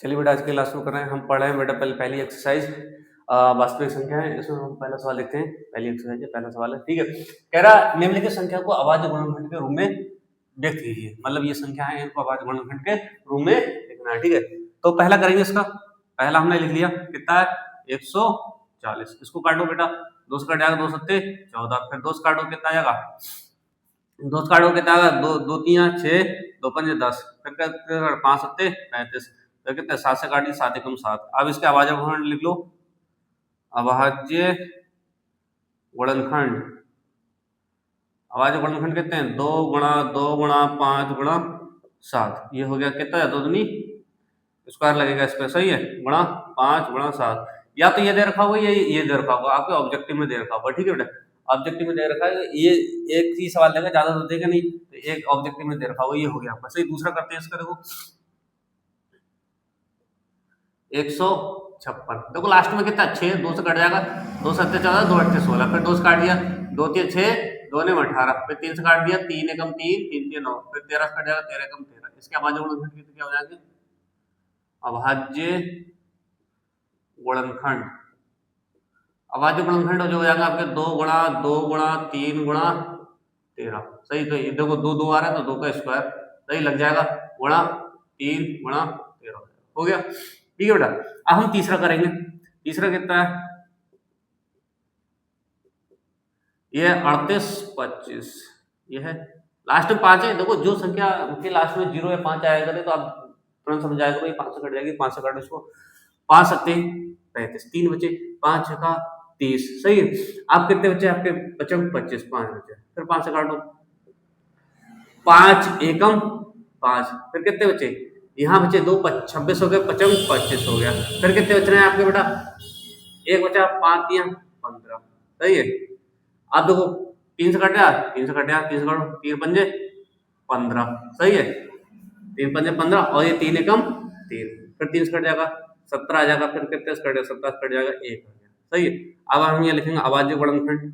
चलिए बेटा, आज की क्लास शुरू कर रहे हैं। हम पढ़ रहे हैं बेटा पहली एक्सरसाइज वास्तविक संख्या है। इसमें हम पहला सवाल देखते हैं। पहली एक्सरसाइज है, पहला सवाल है, ठीक है। कह रहा निम्नलिखित संख्या को अभाज्य गुणनखंड के रूप में व्यक्त कीजिए। मतलब ये संख्या है, इनको अभाज्य गुणनखंड के रूप में लिखना है, ठीक है। तो पहला करेंगे इसका। पहला हमने लिख लिया, कितना है 140। इसको काटो बेटा, 2 से कट जाएगा 2 सत्ते 14, फिर 2 से काटो कितना आएगा, 2 से काटो कितना आएगा, 2 2 3 6, 2 5 10, फिर 5 सत्ते 35, फिर कितने 7 से काटिए 7 एकम 7। अब इसके अभाज्य गुणनखंड लिख लो। अभाज्य गुणनखंड, अभाज्य गुणनखंड कितने हैं, 2 गुणा 2 गुणा 5 गुणा 7। ये हो गया कितना है, 2 दूनी स्क्वायर लगेगा इस पे, सही है, गुणा 5 गुणा 7। या तो ये दे रखा होगा, ये दे रखा होगा, आपके ऑब्जेक्टिव में दे रखा होगा, ठीक है बेटा। ऑब्जेक्टिव में दे रखा है, ये एक ही सवाल देगा, ज्यादा तो देगा नहीं, तो एक ऑब्जेक्टिव में दे रखा होगा, ये हो गया आपका सही। दूसरा करते हैं इसका, देखो 156। देखो लास्ट में कितना 6, 2 से कट जाएगा, 2 सत्ते 14, 2 अट्ठे 16, फिर 2 से काट दिया, 2 3 6, 2 ने 18, फिर 3 से काट दिया, 3 एकम 3, 3 3 9, फिर 13 से कट जाएगा, 13 एकम 13। इसके अभाज्य गुणनखंड कितने क्या हो जाएंगे, अभाज्य गुणनखंड, अभाज्य गुणनखंड जो हो जाएगा आपके 2 गुणा 2 गुणा 3 गुणा 13, सही। तो ये देखो 2 2 आ रहा है, तो 2 का स्क्वायर सही लग जाएगा, गुणा 3 गुणा 13 हो गया, ठीक है बेटा। अब हम तीसरा करेंगे। तीसरा कितना है, ये 38 25, ये है लास्ट में 5 है। देखो जो संख्या के लास्ट में 0 या 5 आएगा तो आप तुरंत समझ जाएगा भाई 5 से कट जाएगी, 5 से काटो इसको, 5 सत्ते 35, 3 बचे, 5 छक्का 30, सही है। आप कितने बचे, आपके बचे 25, 5 बचे, फिर 5 से काटो, 5 एकम 5, फिर कितने बचे, यहाँ बचे 2, 26 हो गए, 55 25 हो गया, फिर कितने बच रहे हैं आपके बेटा, एक बचा, 5 3 15, सही है। अब देखो 3 से कट गया, 3 से कट गया, 3 से काटो, 3 पंजे 15, सही है, 3 पंजे 15, और ये 3 एकम 3, फिर 3 से कट जाएगा 17 आ जाएगा, फिर कितने से कट जाएगा, 17 से कट जाएगा 1 आ गया, सही है। अब हम ये लिखेंगे अभाज्य गुणनखंड,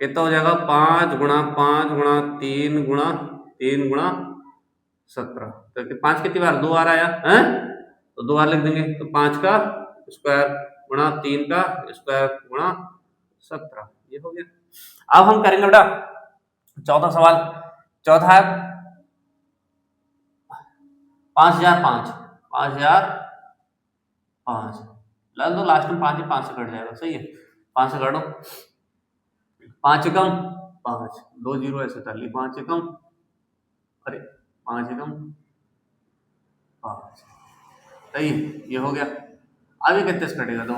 कितना हो जाएगा, 5 गुणा 5 गुणा 3 गुणा 3 गुणा 17, तो 5 कितनी बार, 2 बार आया है, तो 2 बार लिख देंगे, तो 5 का स्क्वायर गुणा 3 का स्क्वायर गुणा 17, ये हो गया। अब हम करेंगे बेटा चौथा सवाल। चौथा है 5005, 5005 लगा दो, लास्ट में 5 ही 5 से कट जाएगा, सही है, 5 से काटो, 5 एकम 5, 2 जीरो ऐसे कर ली, 5 एकम, अरे 5 एकम 5, सही है, ये हो गया। आगे कितने से कटेगा, दो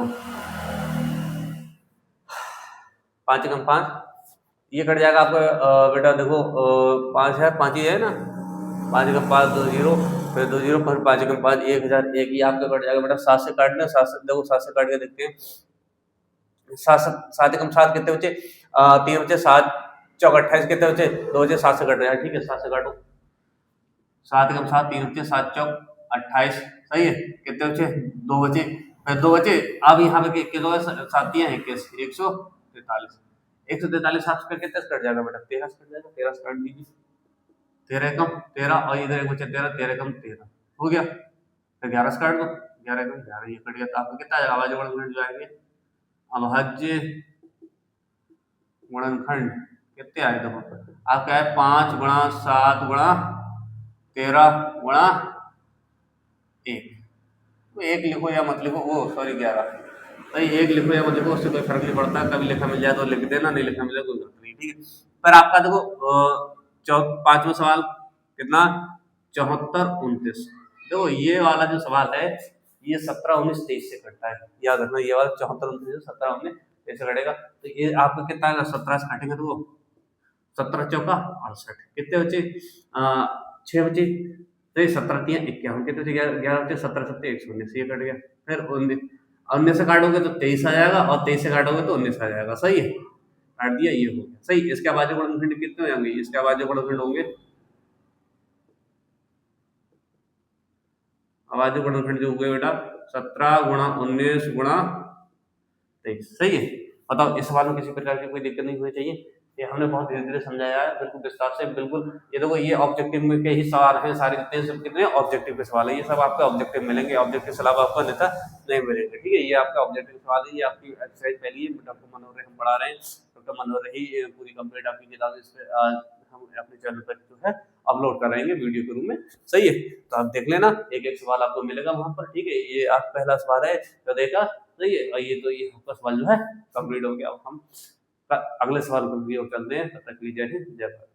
5 एकम 5, ये कट जाएगा आपका बेटा, देखो 5 है, 5 ही है ना, 5 एकम 5, 2 जीरो, फिर 2 जीरो, फिर 5 एकम 5, 1001, ये आपका कट जाएगा बेटा। 7 से काट लें, 7 से देखो, 7 से काट के देखते हैं, 7 एकम 7 कितने बचे, 3 बचे, 7 चौक 28, कितने बचे, 2 बचे, 7 से कट रहे हैं, ठीक है, 7 से काटो, 7 एकम 7, 3 बचे, 7 चौक 28, सही है, कितने बचे, 2 बचे, फिर 2 बचे। अब यहाँ पे कितने हो गए, 7 3 21, 143, 143 7 से कितने से कट जाएगा बेटा, 13 से कट जाएगा, 13 से काट दीजिए, 13 एकम 13, और इधर एक बचे 13, 13 एकम 13 हो गया, फिर 11 से काट दो, 11 एकम 11, ये कट गया, तो आपको कितना आ जाएगा, अभाज्य गुणनखंड जो आएंगे, अभाज्य गुणनखंड कितने आए, देखो आपका है 5 गुणा 7 गुणा 13 गुणा 1, तो 1 लिखो या मत लिखो, वो सॉरी 11, भाई 1 लिखो या मत लिखो, उससे कोई फर्क नहीं पड़ता, कभी लिखा मिल जाए तो लिख देना, नहीं लिखा मिल जाए कोई जरूरत नहीं, ठीक है। पर आपका देखो पांचवा सवाल कितना, 74 29, देखो ये वाला जो सवाल है, ये 17 19 23 से कटता है, याद रखना, ये वाला 74 29 17 19 23 से कटेगा, तो ये आपका कितना आएगा, 17 से काटेंगे तो वो 17 चौका 68, कितने बचे, 6 बचे, तो 17 3 51, कितने बचे, 11 बचे, 17 7 119, ये कट गया, फिर 19 से काटोगे तो 23 आ जाएगा, और 23 से काटोगे तो 19 आ जाएगा, सही है, काट दिया, ये हो गया, सही। इसके अभाज्य गुणनखंड कितने हो जाएंगे, इसके अभाज्य गुणनखंड होंगे, अभाज्य गुणनखंड जो हो गए बेटा 17 गुणा 19 गुणा 23, सही है। बताओ इस सवाल में किसी प्रकार की कोई दिक्कत नहीं होनी चाहिए, ये हमने बहुत धीरे-धीरे समझाया है, बिल्कुल विस्तार से, बिल्कुल। ये देखो, ये ऑब्जेक्टिव में के ही सवाल हैं सारे जितने, सब कितने ऑब्जेक्टिव के सवाल है, ये सब आपके ऑब्जेक्टिव मिलेंगे, ऑब्जेक्टिव के अलावा आपको अन्यथा नहीं मिलेंगे, ठीक है। ये आपका ऑब्जेक्टिव सवाल है, ये आपकी एक्सरसाइज पहली है, डॉक्टर मनोहर हम पढ़ा रहे हैं, डॉक्टर मनोहर ही ये पूरी कंप्लीट आपकी किताब इस पे हम अपने चैनल पर जो है अपलोड कराएंगे वीडियो के रूप में, सही है। तो आप देख लेना, एक एक सवाल आपको मिलेगा वहां पर, ठीक है। ये आप पहला सवाल है तो देखा, सही है। और ये आपका सवाल जो है कंप्लीट हो गया। अब हम अगले सवाल पर भी और चलते हैं, तब तक के लिए जय हिंद, जय भारत।